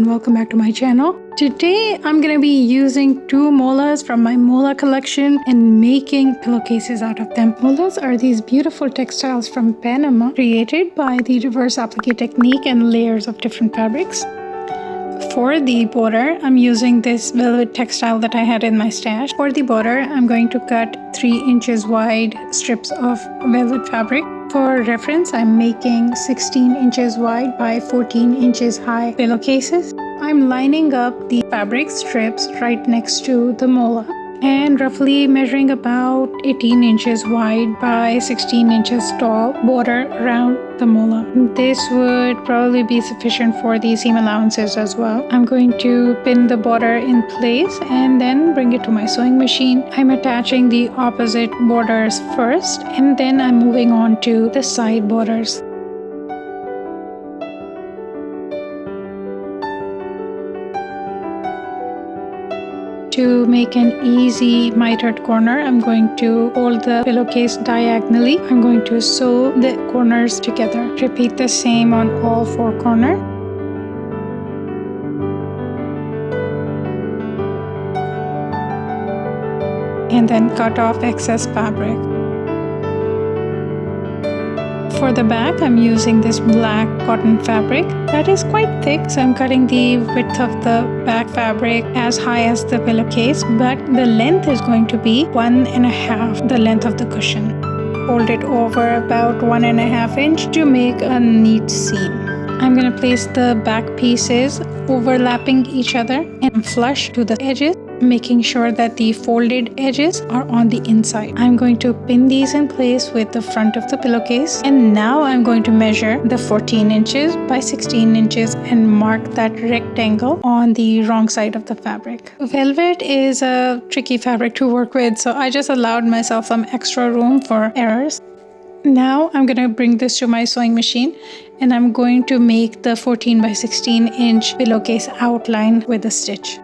and welcome back to my channel. Today I'm going to be using two molas from my Mola collection and making pillowcases out of them. Molas are these beautiful textiles from Panama created by the reverse applique technique and layers of different fabrics. For the border, I'm using this velvet textile that I had in my stash. For the border, I'm going to cut 3 inches wide strips of velvet fabric. For reference, I'm making 16 inches wide by 14 inches high pillowcases. I'm lining up the fabric strips right next to the mola and roughly measuring about 18 inches wide by 16 inches tall border around the mola. This would probably be sufficient for the seam allowances as well. I'm going to pin the border in place and then bring it to my sewing machine. I'm attaching the opposite borders first and then I'm moving on to the side borders. To make an easy mitered corner, I'm going to fold the pillowcase diagonally. I'm going to sew the corners together. Repeat the same on all 4 corners. And then cut off excess fabric. For the back, I'm using this black cotton fabric that is quite thick, so I'm cutting the width of the back fabric as high as the pillowcase, but the length is going to be 1.5 the length of the cushion. Fold it over about 1.5 inch to make a neat seam. I'm going to place the back pieces overlapping each other and flush to the edges, making sure that the folded edges are on the inside. I'm going to pin these in place with the front of the pillowcase, and now I'm going to measure the 14 inches by 16 inches and mark that rectangle on the wrong side of the fabric. Velvet is a tricky fabric to work with, so I just allowed myself some extra room for errors. Now I'm going to bring this to my sewing machine and I'm going to make the 14 by 16 inch pillowcase outline with a stitch.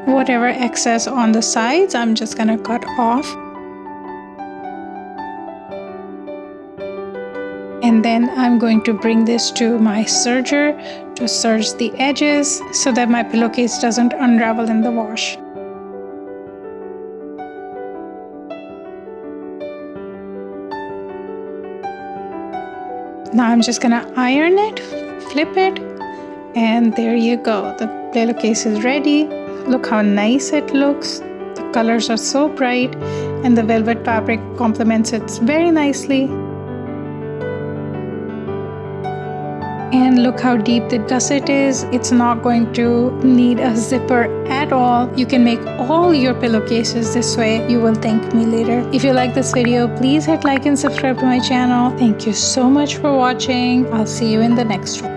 Whatever excess on the sides, I'm just gonna cut off. And then I'm going to bring this to my serger to serge the edges so that my pillowcase doesn't unravel in the wash. Now I'm just gonna iron it, flip it, and there you go. The pillowcase is ready. Look how nice it looks. The colors are so bright and the velvet fabric complements it very nicely. And look how deep the gusset is. It's not going to need a zipper at all. You can make all your pillowcases this way. You will thank me later. If you like this video, please hit like and subscribe to my channel. Thank you so much for watching. I'll see you in the next one.